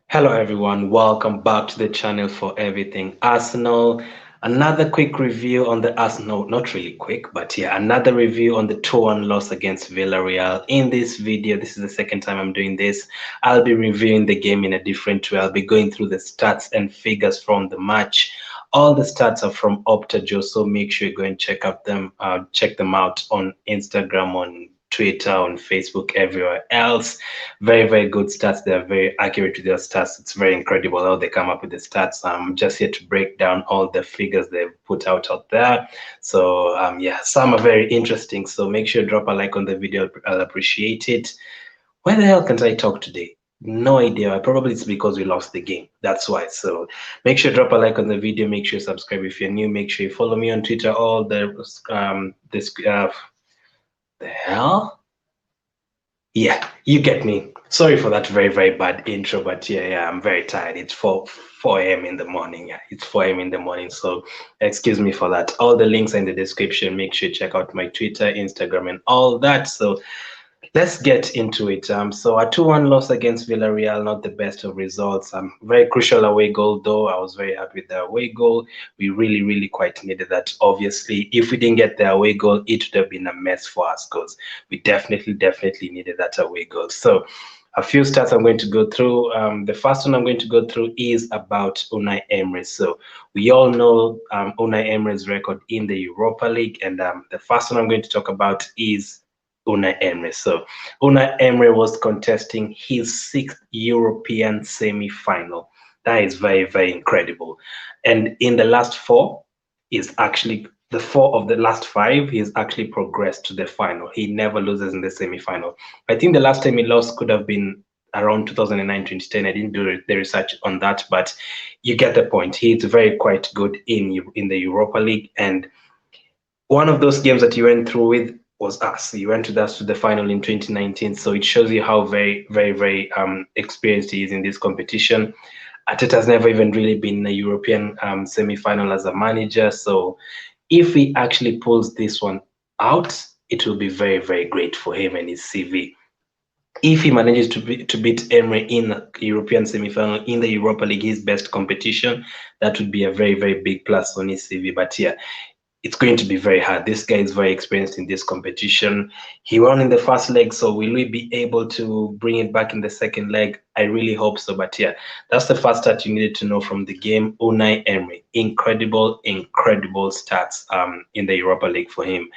Hello everyone, welcome back to the channel for Everything Arsenal. Another quick review on the Arsenal, not really quick, but yeah, another review on the 2-1 loss against Villarreal. In this video, this is the second time I'm doing this. I'll be reviewing the game in a different way. I'll be going through the stats and figures from the match. All the stats are from Opta, so make sure you go and check them out on Instagram, on Twitter, on Facebook, everywhere else. Very, very good stats. They're very accurate with their stats. It's very incredible how they come up with the stats. I'm just here to break down all the figures they've put out there. So yeah, some are very interesting. So make sure you drop a like on the video. I'll appreciate it. Where the hell can't I talk today? No idea. Probably it's because we lost the game. That's why. So make sure you drop a like on the video. Make sure you subscribe if you're new. Make sure you follow me on Twitter. All the hell? Yeah, you get me. Sorry for that very, very bad intro, but yeah, I'm very tired. It's 4 a.m. in the morning. Yeah, it's 4 a.m. in the morning, so excuse me for that. All the links are in the description. Make sure you check out my Twitter, Instagram, and all that. So let's get into it. So a 2-1 loss against Villarreal, not the best of results. Very crucial away goal, though. I was very happy with the away goal. We really, really quite needed that. Obviously, if we didn't get the away goal, it would have been a mess for us because we definitely needed that away goal. So a few stats I'm going to go through. The first one I'm going to go through is about Unai Emery. So we all know Unai Emery's record in the Europa League, and the first one I'm going to talk about is Unai Emery. So Unai Emery was contesting his sixth European semi-final. That is very, very incredible. And in the last four, is actually the four of the last five, he's actually progressed to the final. He never loses in the semi-final. I think the last time he lost could have been around 2009, 2010. I didn't do the research on that, but you get the point. He's very quite good in the Europa League, and one of those games that he went through with was us. He went with us to the final in 2019. So it shows you how very, very, very experienced he is in this competition. Arteta's never even really been in a European semi-final as a manager. So if he actually pulls this one out, it will be very, very great for him and his CV. If he manages to beat Emery in the European semi-final in the Europa League, his best competition, that would be a very, very big plus on his CV. But yeah, it's going to be very hard. This guy is very experienced in this competition. He won in the first leg, so will we be able to bring it back in the second leg? I really hope so. But yeah, that's the first stat you needed to know from the game. Unai Emery, incredible stats in the Europa League for him.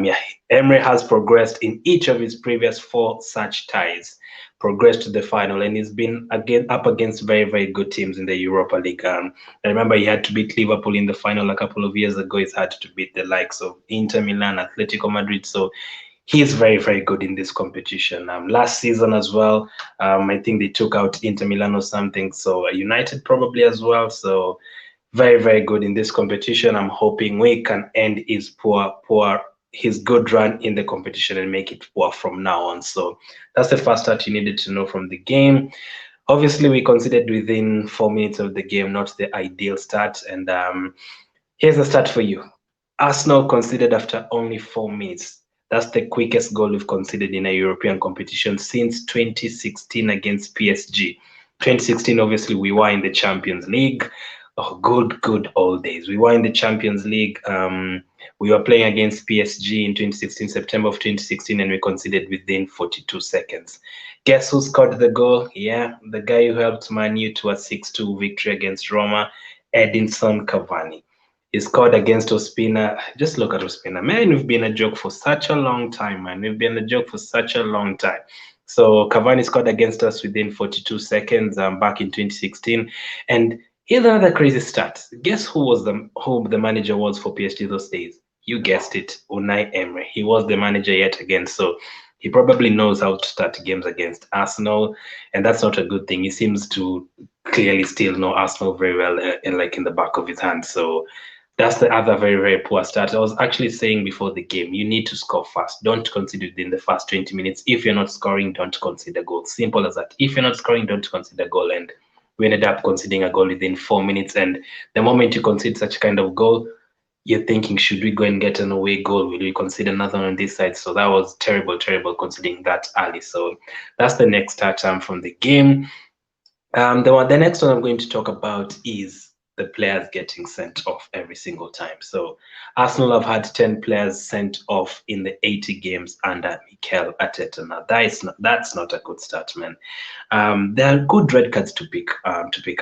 Yeah, Emery has progressed in each of his previous four such ties, progressed to the final, and he's been again up against very, very good teams in the Europa League. I remember he had to beat Liverpool in the final a couple of years ago. He's had to beat the likes of Inter Milan, Atletico Madrid. So he's very, very good in this competition. Last season as well, I think they took out Inter Milan or something. So United probably as well. So very, very good in this competition. I'm hoping we can end his good run in the competition and make it poor from now on. So that's the first stat you needed to know from the game. Obviously, we considered within 4 minutes of the game, not the ideal start. And here's a stat for you. Arsenal conceded after only 4 minutes. That's the quickest goal we've conceded in a European competition since 2016 against PSG. 2016, obviously, we were in the Champions League. Oh, good old days. We were in the Champions League. We were playing against PSG in 2016, September of 2016, and we conceded within 42 seconds. Guess who scored the goal? Yeah, the guy who helped Man U to a 6-2 victory against Roma, Edinson Cavani. He scored against Ospina. Just look at Ospina. Man, we've been a joke for such a long time, man. We've been a joke for such a long time. So Cavani scored against us within 42 seconds back in 2016. And here's another crazy stat. Guess who the manager was for PSG those days? You guessed it, Unai Emery. He was the manager yet again. So he probably knows how to start games against Arsenal, and that's not a good thing. He seems to clearly still know Arsenal very well, in the back of his hand. So that's the other very, very poor start. I was actually saying before the game, you need to score fast. Don't concede within the first 20 minutes. If you're not scoring, don't concede a goal. Simple as that. If you're not scoring, don't concede a goal. And we ended up conceding a goal within 4 minutes. And the moment you concede such kind of goal, you're thinking, should we go and get an away goal? Will we concede another one on this side? So that was terrible conceding that early. So that's the next start from the game. The next one I'm going to talk about is the players getting sent off every single time. So Arsenal have had 10 players sent off in the 80 games under Mikel Arteta. Now that's not a good start, man. There are good red cards to pick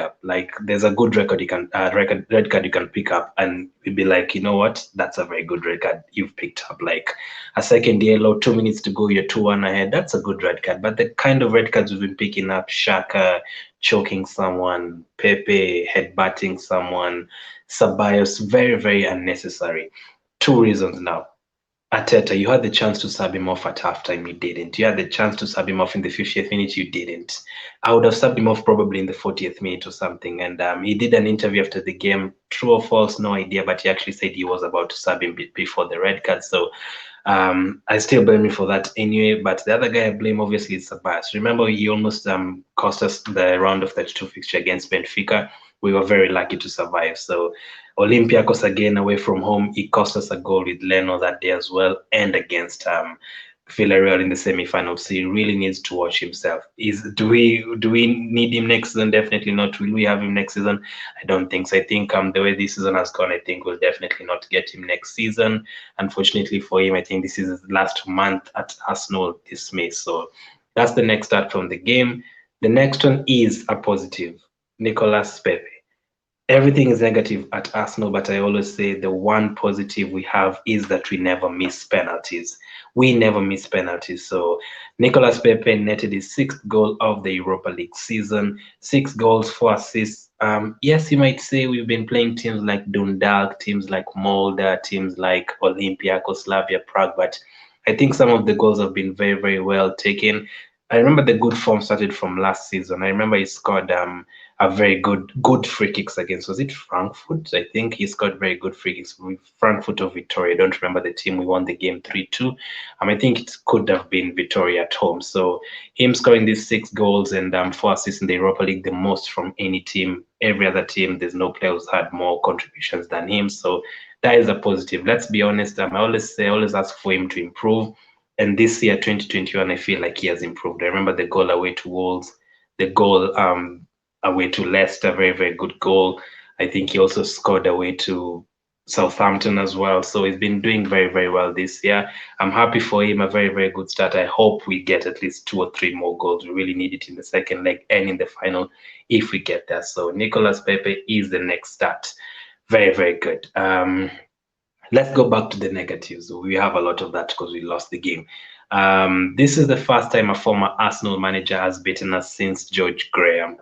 up. Like there's a good record you can red card you can pick up, and you'd be like, you know what, that's a very good red card you've picked up. Like a second yellow, 2 minutes to go, you're 2-1 ahead. That's a good red card. But the kind of red cards we've been picking up, Shaka choking someone, Pepe headbutting someone, Ceballos, very very unnecessary. Two reasons now. Arteta, you had the chance to sub him off at halftime, you didn't. You had the chance to sub him off in the 50th minute, you didn't. I would have subbed him off probably in the 40th minute or something. And he did an interview after the game, true or false, no idea, but he actually said he was about to sub him before the red card. So I still blame him for that anyway. But the other guy I blame obviously is Sabas. Remember, he almost cost us the round of 32 fixture against Benfica. We were very lucky to survive. So Olympiacos again away from home, he cost us a goal with Leno that day as well, and against Villarreal in the semi-final. So he really needs to watch himself. Do we need him next season? Definitely not. Will we have him next season? I don't think so. I think the way this season has gone, I think we'll definitely not get him next season. Unfortunately for him, I think this is his last month at Arsenal this May. So that's the next start from the game. The next one is a positive. Nicolas Pepe. Everything is negative at Arsenal, but I always say the one positive we have is that we never miss penalties. We never miss penalties. So Nicolas Pepe netted his sixth goal of the Europa League season, 6 goals, 4 assists. Yes, you might say we've been playing teams like Dundalk, teams like Molde, teams like Olympiacos, Slavia Prague, but I think some of the goals have been very, very well taken. I remember the good form started from last season. I remember he scored a very good free kicks against, was it Frankfurt? I think he scored very good free kicks with Frankfurt or Victoria. I don't remember the team. We won the game 3-2. I think it could have been Victoria at home. So him scoring these 6 goals and 4 assists in the Europa League, the most from any team. Every other team, there's no player who's had more contributions than him. So that is a positive. Let's be honest. I always ask for him to improve. And this year, 2021, I feel like he has improved. I remember the goal away to Wolves, the goal away to Leicester, very, very good goal. I think he also scored away to Southampton as well. So he's been doing very, very well this year. I'm happy for him, a very, very good start. I hope we get at least 2 or 3 more goals. We really need it in the second leg and in the final if we get there. So Nicolas Pepe is the next start. Very, very good. Let's go back to the negatives. We have a lot of that because we lost the game. This is the first time a former Arsenal manager has beaten us since George Graham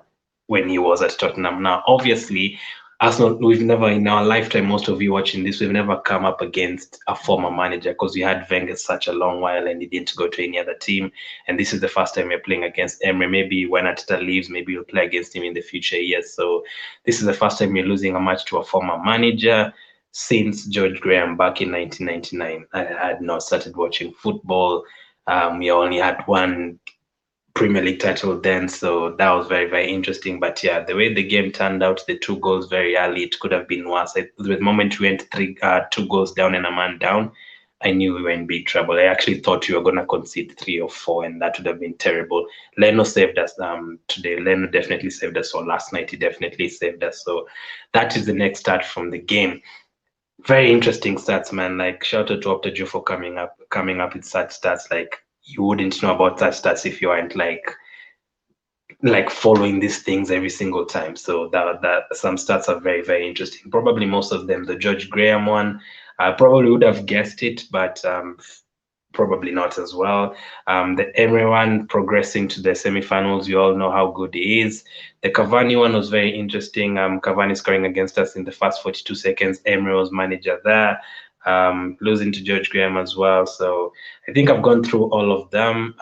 when he was at Tottenham. Now, obviously, Arsenal, we've never in our lifetime, most of you watching this, we've never come up against a former manager because we had Wenger such a long while and he didn't go to any other team. And this is the first time we're playing against Emery. Maybe when Arteta leaves, maybe we'll play against him in the future years. So this is the first time we're losing a match to a former manager since George Graham back in 1999. I had not started watching football. We only had one Premier League title then, so that was very, very interesting. But yeah, the way the game turned out, the 2 goals very early, it could have been worse. The moment we went 2 goals down and a man down, I knew we were in big trouble. I actually thought we were going to concede 3 or 4, and that would have been terrible. Leno saved us today. Leno definitely saved us, or last night he definitely saved us. So that is the next start from the game. Very interesting stats, man. Like shout out to Opta for coming up with such stats. Like you wouldn't know about such stats if you weren't like following these things every single time. So that some stats are very, very interesting. Probably most of them, the George Graham one, I probably would have guessed it, but probably not as well. The Emery one progressing to the semifinals, you all know how good he is. The Cavani one was very interesting. Cavani scoring against us in the first 42 seconds. Emery was manager there. Losing to George Graham as well. So I think I've gone through all of them.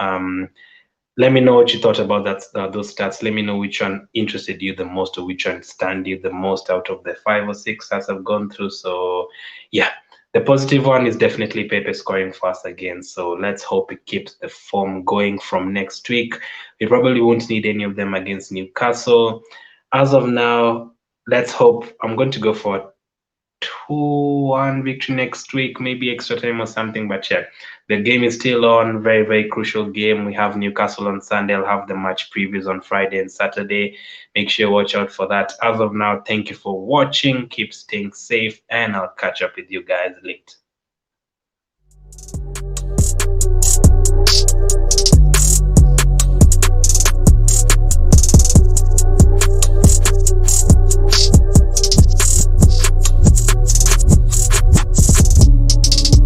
Let me know what you thought about those stats. Let me know which one interested you the most or which one stand you the most out of the 5 or 6 stats I've gone through. So yeah, the positive one is definitely Pepe scoring fast again. So let's hope it keeps the form going from next week. We probably won't need any of them against Newcastle. As of now, let's hope. I'm going to go for 2-1 victory next week, maybe extra time or something. But yeah, the game is still on. Very, very crucial game. We have Newcastle on Sunday. I'll have the match previews on Friday and Saturday. Make sure you watch out for that. As of now, thank you for watching. Keep staying safe, and I'll catch up with you guys later.